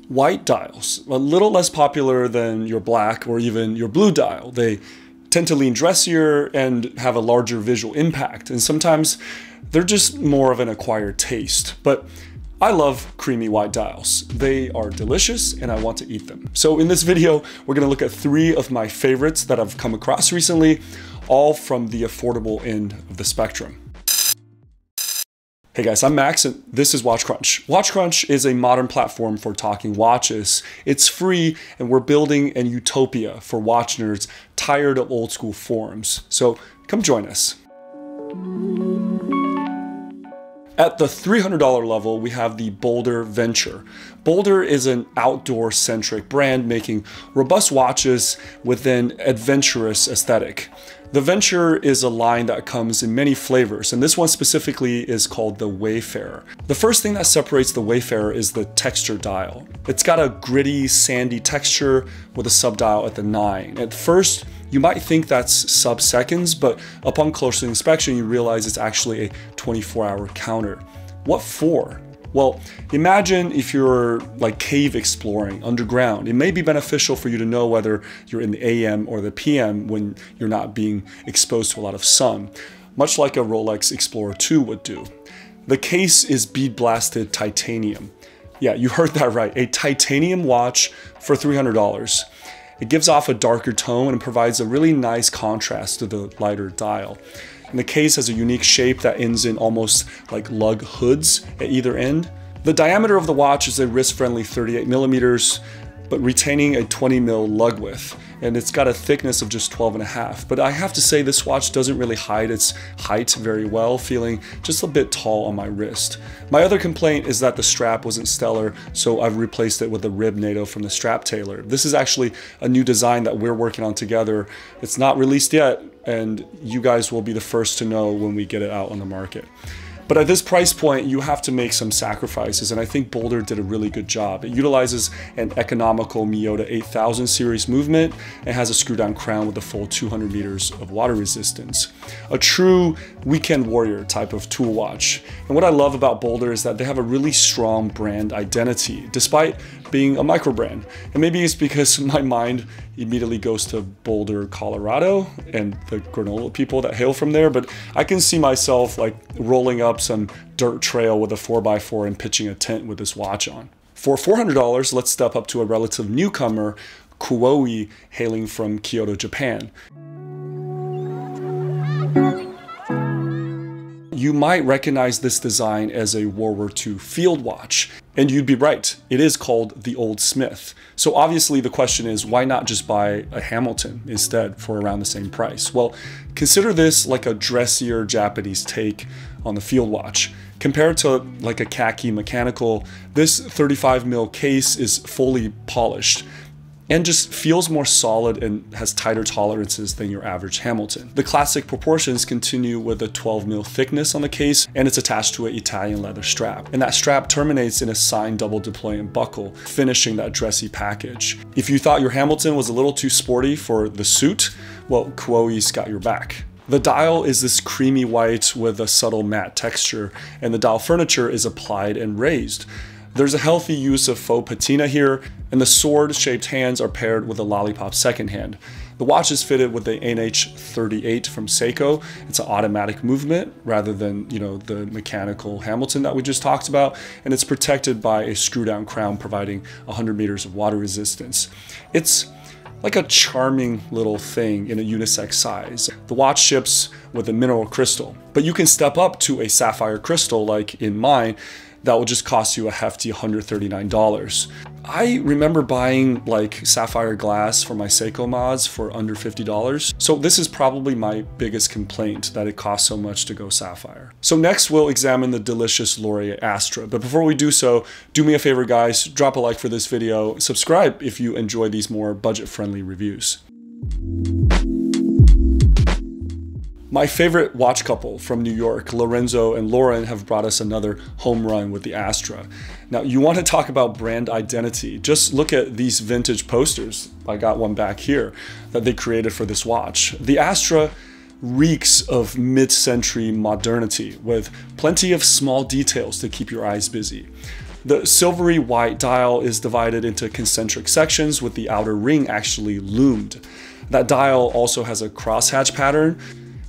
White dials, a little less popular than your black or even your blue dial. They tend to lean dressier and have a larger visual impact, and sometimes they're just more of an acquired taste. But I love creamy white dials. They are delicious and I want to eat them. So in this video, we're gonna look at 3 of my favorites that I've come across recently, all from the affordable end of the spectrum. Hey guys, I'm Max and this is Watch Crunch. Watch Crunch is a modern platform for talking watches. It's free and we're building an utopia for watch nerds tired of old school forums. So come join us. At the $300 level, we have the BOLDR Venture. BOLDR is an outdoor-centric brand making robust watches with an adventurous aesthetic. The Venture is a line that comes in many flavors, and this one specifically is called the Wayfarer. The first thing that separates the Wayfarer is the texture dial. It's got a gritty, sandy texture with a subdial at the 9. At first, you might think that's sub-seconds, but upon closer inspection, you realize it's actually a 24-hour counter. What for? Well, imagine if you're like cave exploring underground. It may be beneficial for you to know whether you're in the AM or the PM when you're not being exposed to a lot of sun, much like a Rolex Explorer 2 would do. The case is bead blasted titanium. Yeah, you heard that right, a titanium watch for $300. It gives off a darker tone and provides a really nice contrast to the lighter dial. And the case has a unique shape that ends in almost like lug hoods at either end. The diameter of the watch is a wrist-friendly 38 millimeters, but retaining a 20 mil lug width. And it's got a thickness of just 12.5. But I have to say this watch doesn't really hide its height very well, feeling just a bit tall on my wrist. My other complaint is that the strap wasn't stellar, so I've replaced it with a rib NATO from the Strap Tailor. This is actually a new design that we're working on together. It's not released yet, and you guys will be the first to know when we get it out on the market. But at this price point, you have to make some sacrifices, and I think BOLDR did a really good job. It utilizes an economical Miyota 8000 series movement and has a screw-down crown with a full 200 meters of water resistance. A true weekend warrior type of tool watch. And what I love about BOLDR is that they have a really strong brand identity, despite being a micro brand. And maybe it's because my mind immediately goes to Boulder, Colorado and the granola people that hail from there, but I can see myself like rolling up some dirt trail with a 4x4 and pitching a tent with this watch on. For $400, let's step up to a relative newcomer, Kuoe, hailing from Kyoto, Japan. You might recognize this design as a World War II field watch, and you'd be right, it is called the Old Smith. So obviously the question is, why not just buy a Hamilton instead for around the same price? Well, consider this like a dressier Japanese take on the field watch. Compared to like a khaki mechanical, this 35 mil case is fully polished and just feels more solid and has tighter tolerances than your average Hamilton. The classic proportions continue with a 12 mil thickness on the case, and it's attached to an Italian leather strap. And that strap terminates in a signed double deployment buckle, finishing that dressy package. If you thought your Hamilton was a little too sporty for the suit, well, Kuoe's got your back. The dial is this creamy white with a subtle matte texture, and the dial furniture is applied and raised. There's a healthy use of faux patina here, and the sword-shaped hands are paired with a lollipop second hand. The watch is fitted with the NH38 from Seiko. It's an automatic movement rather than, the mechanical Hamilton that we just talked about, and it's protected by a screw-down crown providing 100 meters of water resistance. It's like a charming little thing in a unisex size. The watch ships with a mineral crystal, but you can step up to a sapphire crystal like in mine, that will just cost you a hefty $139. I remember buying like sapphire glass for my Seiko mods for under $50. So this is probably my biggest complaint, that it costs so much to go sapphire. So next we'll examine the delicious Lorier Astra. But before we do so, do me a favor guys, drop a like for this video, subscribe if you enjoy these more budget-friendly reviews. My favorite watch couple from New York, Lorenzo and Lauren, have brought us another home run with the Astra. Now, you want to talk about brand identity. Just look at these vintage posters. I got one back here that they created for this watch. The Astra reeks of mid-century modernity with plenty of small details to keep your eyes busy. The silvery white dial is divided into concentric sections with the outer ring actually loomed. That dial also has a crosshatch pattern,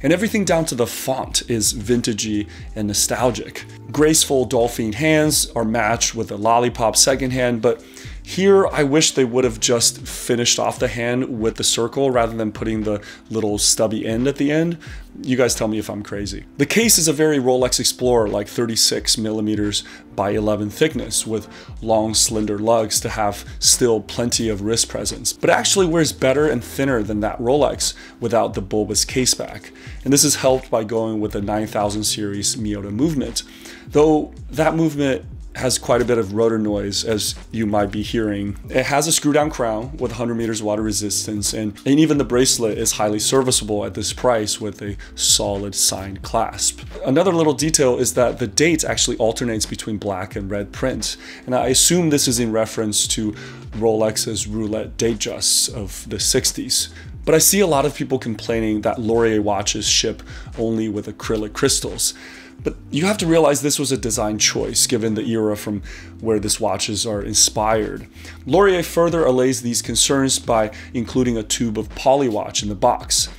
and everything down to the font is vintagey and nostalgic. Graceful dolphin hands are matched with a lollipop second hand, but here I wish they would have just finished off the hand with the circle rather than putting the little stubby end at the end. You guys tell me if I'm crazy. The case is a very Rolex Explorer, like 36 millimeters by 11 thickness, with long slender lugs to have still plenty of wrist presence. But it actually wears better and thinner than that Rolex without the bulbous case back. And this is helped by going with the 9000 series Miyota movement. Though that movement has quite a bit of rotor noise, as you might be hearing. It has a screw down crown with 100 meters water resistance, and even the bracelet is highly serviceable at this price with a solid signed clasp. Another little detail is that the date actually alternates between black and red print, and I assume this is in reference to Rolex's roulette Datejusts of the 60s. But I see a lot of people complaining that Lorier watches ship only with acrylic crystals. But you have to realize this was a design choice given the era from where these watches are inspired. Lorier further allays these concerns by including a tube of polywatch in the box.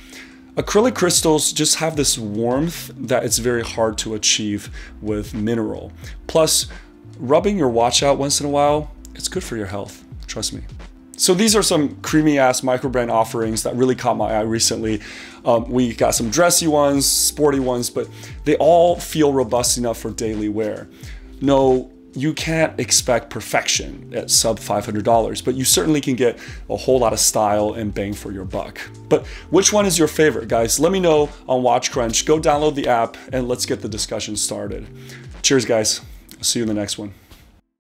Acrylic crystals just have this warmth that it's very hard to achieve with mineral. Plus, rubbing your watch out once in a while, it's good for your health, trust me. So these are some creamy ass microbrand offerings that really caught my eye recently. We got some dressy ones, sporty ones, but they all feel robust enough for daily wear. No, you can't expect perfection at sub $500, but you certainly can get a whole lot of style and bang for your buck. But which one is your favorite, guys? Let me know on Watch Crunch. Go download the app and let's get the discussion started. Cheers, guys. I'll see you in the next one.